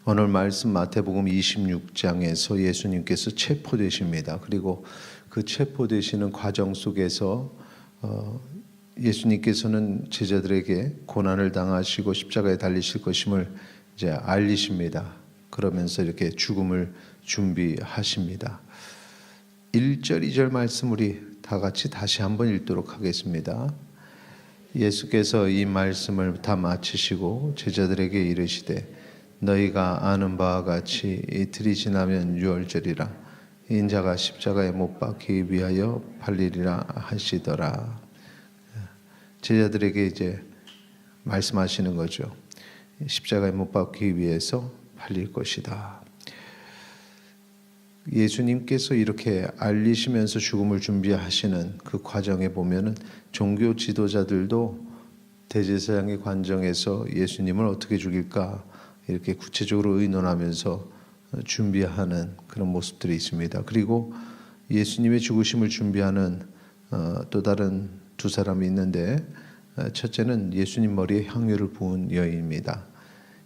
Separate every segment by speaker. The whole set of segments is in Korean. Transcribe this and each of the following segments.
Speaker 1: 오늘 말씀 마태복음 26장에서 예수님께서 체포되십니다. 그리고 그 체포되시는 과정 속에서 예수님께서는 제자들에게 고난을 당하시고 십자가에 달리실 것임을 이제 알리십니다. 그러면서 이렇게 죽음을 준비하십니다. 1절, 2절 말씀 우리 다 같이 다시 한번 읽도록 하겠습니다. 예수께서 이 말씀을 다 마치시고 제자들에게 이르시되 너희가 아는 바와 같이 이틀이 지나면 유월절이라 인자가 십자가에 못 박히기 위하여 팔리리라 하시더라. 제자들에게 이제 말씀하시는 거죠. 십자가에 못 박히기 위해서 팔릴 것이다. 예수님께서 이렇게 알리시면서 죽음을 준비하시는 그 과정에 보면은 종교 지도자들도 대제사장의 관정에서 예수님을 어떻게 죽일까 이렇게 구체적으로 의논하면서 준비하는 그런 모습들이 있습니다. 그리고 예수님의 죽으심을 준비하는 또 다른 두 사람이 있는데 첫째는 예수님 머리에 향유를 부은 여인입니다.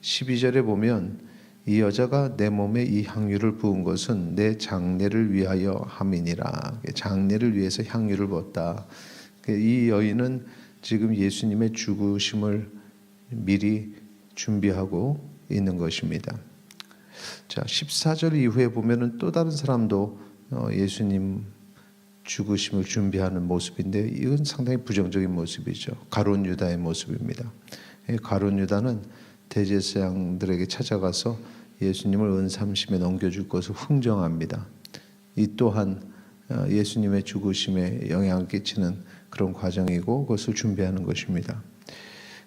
Speaker 1: 12절에 보면 이 여자가 내 몸에 이 향유를 부은 것은 내 장례를 위하여 함이니라. 장례를 위해서 향유를 부었다. 이 여인은 지금 예수님의 죽으심을 미리 준비하고 있는 것입니다. 자, 14절 이후에 보면은 또 다른 사람도 예수님 죽으심을 준비하는 모습인데 이건 상당히 부정적인 모습이죠. 가룟 유다의 모습입니다. 가룟 유다는 대제사장들에게 찾아가서 예수님을 은삼심에 넘겨줄 것을 흥정합니다. 이 또한 예수님의 죽으심에 영향을 끼치는 그런 과정이고 그것을 준비하는 것입니다.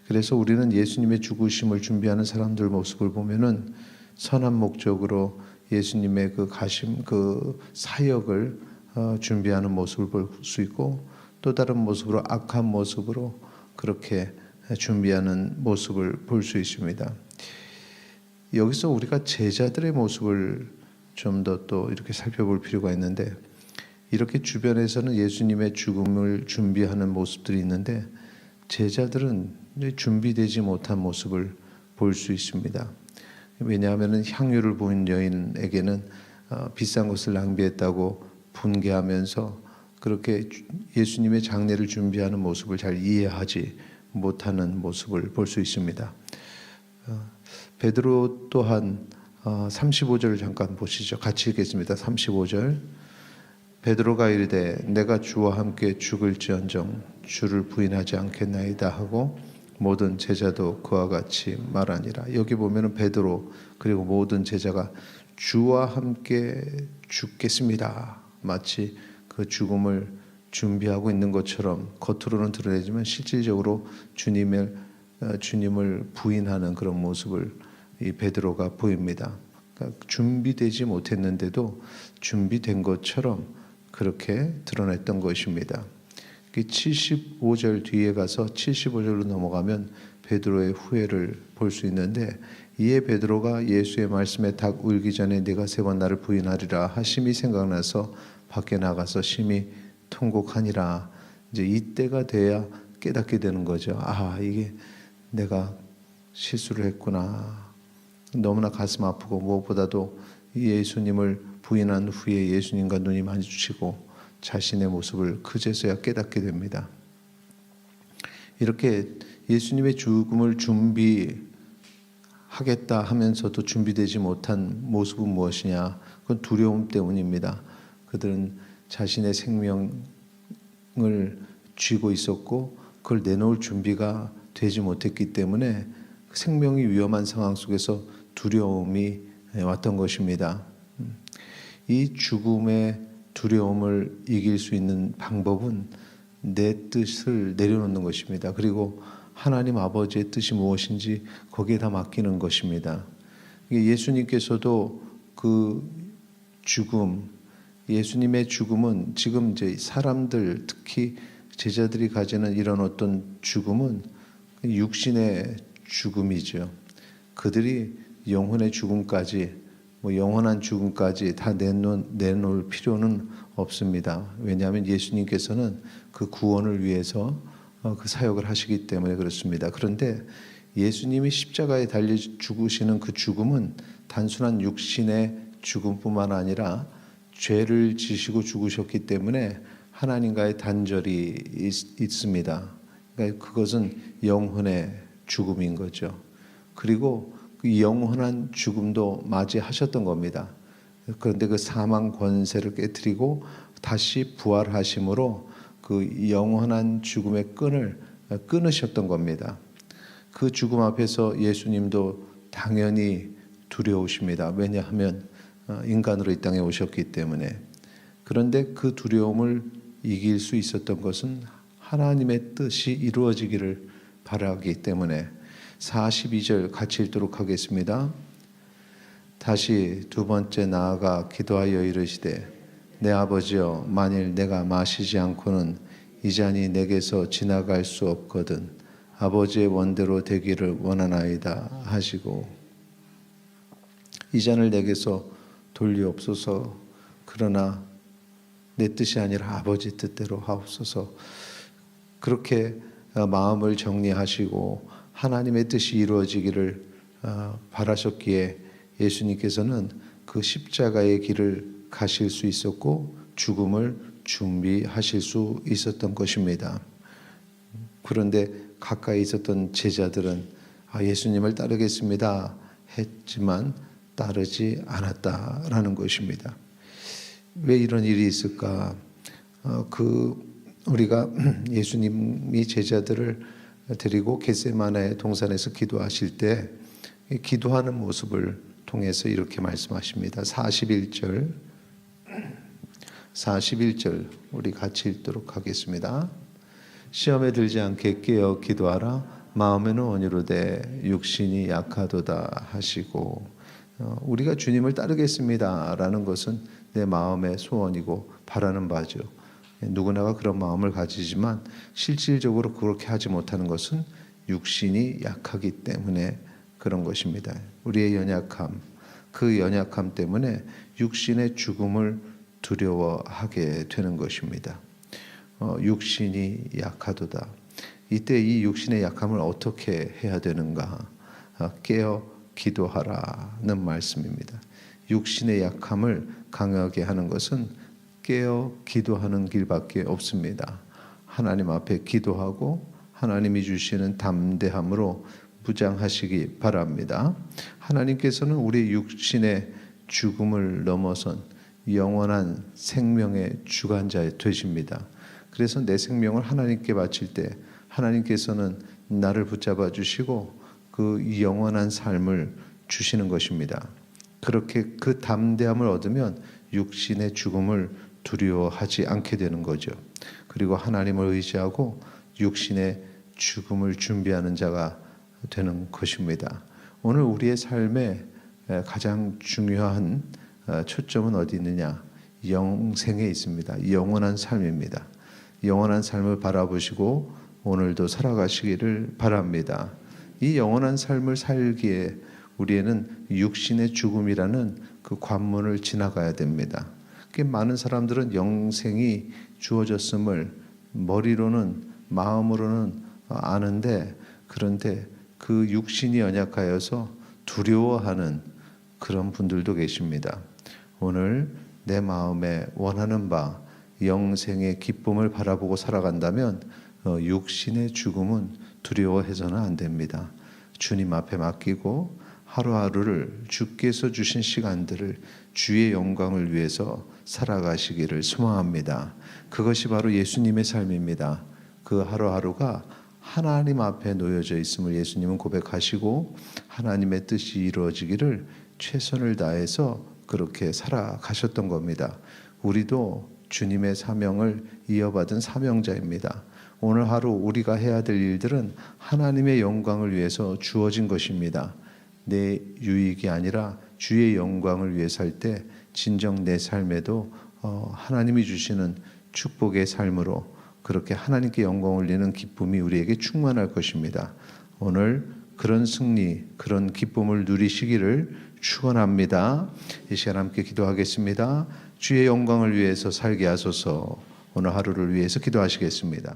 Speaker 1: 그래서 우리는 예수님의 죽으심을 준비하는 사람들 모습을 보면은 선한 목적으로 예수님의 그 가심, 그 사역을 준비하는 모습을 볼 수 있고 또 다른 모습으로 악한 모습으로 그렇게 준비하는 모습을 볼 수 있습니다. 여기서 우리가 제자들의 모습을 좀 더 또 이렇게 살펴볼 필요가 있는데 이렇게 주변에서는 예수님의 죽음을 준비하는 모습들이 있는데 제자들은 준비되지 못한 모습을 볼 수 있습니다. 왜냐하면 향유를 부은 여인에게는 비싼 것을 낭비했다고 분개하면서 그렇게 예수님의 장례를 준비하는 모습을 잘 이해하지 못하는 모습을 볼 수 있습니다. 베드로 또한 35절을 잠깐 보시죠. 같이 읽겠습니다. 35절. 베드로가 이르되 내가 주와 함께 죽을지언정 주를 부인하지 않겠나이다 하고 모든 제자도 그와 같이 말하니라. 여기 보면은 베드로 그리고 모든 제자가 주와 함께 죽겠습니다. 마치 그 죽음을 준비하고 있는 것처럼 겉으로는 드러내지만 실질적으로 주님을 부인하는 그런 모습을 이 베드로가 보입니다. 그러니까 준비되지 못했는데도 준비된 것처럼 그렇게 드러냈던 것입니다. 75절 뒤에 가서 75절로 넘어가면 베드로의 후회를 볼 수 있는데 이에 베드로가 예수의 말씀에 닭 울기 전에 네가 세 번 나를 부인하리라 하심이 생각나서 밖에 나가서 심히 통곡하니라. 이제 이때가 돼야 깨닫게 되는 거죠. 아, 이게 내가 실수를 했구나. 너무나 가슴 아프고 무엇보다도 예수님을 부인한 후에 예수님과 눈이 마주치고 자신의 모습을 그제서야 깨닫게 됩니다. 이렇게 예수님의 죽음을 준비하겠다 하면서도 준비되지 못한 모습은 무엇이냐? 그건 두려움 때문입니다. 그들은 자신의 생명을 쥐고 있었고 그걸 내놓을 준비가 되지 못했기 때문에 생명이 위험한 상황 속에서 두려움이 왔던 것입니다. 이 죽음의 두려움을 이길 수 있는 방법은 내 뜻을 내려놓는 것입니다. 그리고 하나님 아버지의 뜻이 무엇인지 거기에 다 맡기는 것입니다. 예수님께서도 그 죽음, 예수님의 죽음은 지금 이제 사람들 특히 제자들이 가지는 이런 어떤 죽음은 육신의 죽음이죠. 그들이 영혼의 죽음까지 영원한 죽음까지 다 내놓을 필요는 없습니다. 왜냐하면 예수님께서는 그 구원을 위해서 그 사역을 하시기 때문에 그렇습니다. 그런데 예수님이 십자가에 달려 죽으시는 그 죽음은 단순한 육신의 죽음뿐만 아니라 죄를 지시고 죽으셨기 때문에 하나님과의 단절이 있습니다. 그러니까 그것은 영혼의 죽음인 거죠. 그리고 그 영원한 죽음도 맞이하셨던 겁니다. 그런데 그 사망 권세를 깨뜨리고 다시 부활하심으로 그 영원한 죽음의 끈을 끊으셨던 겁니다. 그 죽음 앞에서 예수님도 당연히 두려우십니다. 왜냐하면 인간으로 이 땅에 오셨기 때문에. 그런데 그 두려움을 이길 수 있었던 것은 하나님의 뜻이 이루어지기를 바라기 때문에. 42절 같이 읽도록 하겠습니다. 다시 두 번째 나아가 기도하여 이르시되 내 아버지여, 만일 내가 마시지 않고는 이 잔이 내게서 지나갈 수 없거든 아버지의 원대로 되기를 원하나이다 하시고, 이 잔을 내게서 돌리옵소서. 그러나 내 뜻이 아니라 아버지 뜻대로 하옵소서. 그렇게 마음을 정리하시고 하나님의 뜻이 이루어지기를 바라셨기에 예수님께서는 그 십자가의 길을 가실 수 있었고 죽음을 준비하실 수 있었던 것입니다. 그런데 가까이 있었던 제자들은 예수님을 따르겠습니다 했지만 따르지 않았다라는 것입니다. 왜 이런 일이 있을까? 우리가 예수님이 제자들을 데리고 겟세마네 동산에서 기도하실 때 기도하는 모습을 통해서 이렇게 말씀하십니다. 41절 우리 같이 읽도록 하겠습니다. 시험에 들지 않게 깨어 기도하라. 마음에는 온유로되 육신이 약하도다 하시고, 우리가 주님을 따르겠습니다라는 것은 내 마음의 소원이고 바라는 바죠. 누구나가 그런 마음을 가지지만 실질적으로 그렇게 하지 못하는 것은 육신이 약하기 때문에 그런 것입니다. 우리의 연약함, 그 연약함 때문에 육신의 죽음을 두려워하게 되는 것입니다. 육신이 약하도다. 이때 이 육신의 약함을 어떻게 해야 되는가? 깨어 기도하라는 말씀입니다. 육신의 약함을 강하게 하는 것은 깨어 기도하는 길밖에 없습니다. 하나님 앞에 기도하고 하나님이 주시는 담대함으로 무장하시기 바랍니다. 하나님께서는 우리 육신의 죽음을 넘어선 영원한 생명의 주관자 되십니다. 그래서 내 생명을 하나님께 바칠 때 하나님께서는 나를 붙잡아 주시고 그 영원한 삶을 주시는 것입니다. 그렇게 그 담대함을 얻으면 육신의 죽음을 두려워하지 않게 되는 거죠. 그리고 하나님을 의지하고 육신의 죽음을 준비하는 자가 되는 것입니다. 오늘 우리의 삶에 가장 중요한 초점은 어디 있느냐? 영생에 있습니다. 영원한 삶입니다. 영원한 삶을 바라보시고 오늘도 살아가시기를 바랍니다. 이 영원한 삶을 살기에 우리에는 육신의 죽음이라는 그 관문을 지나가야 됩니다. 많은 사람들은 영생이 주어졌음을 머리로는 마음으로는 아는데, 그런데 그 육신이 연약하여서 두려워하는 그런 분들도 계십니다. 오늘 내 마음에 원하는 바 영생의 기쁨을 바라보고 살아간다면 육신의 죽음은 두려워해서는 안 됩니다. 주님 앞에 맡기고 하루하루를 주께서 주신 시간들을 주의 영광을 위해서 살아가시기를 소망합니다. 그것이 바로 예수님의 삶입니다. 그 하루하루가 하나님 앞에 놓여져 있음을 예수님은 고백하시고 하나님의 뜻이 이루어지기를 최선을 다해서 그렇게 살아가셨던 겁니다. 우리도 주님의 사명을 이어받은 사명자입니다. 오늘 하루 우리가 해야 될 일들은 하나님의 영광을 위해서 주어진 것입니다. 내 유익이 아니라 주의 영광을 위해 살 때 진정 내 삶에도 하나님이 주시는 축복의 삶으로 그렇게 하나님께 영광 올리는 기쁨이 우리에게 충만할 것입니다. 오늘 그런 승리, 그런 기쁨을 누리시기를 축원합니다. 이 시간 함께 기도하겠습니다. 주의 영광을 위해서 살게 하소서. 오늘 하루를 위해서 기도하시겠습니다.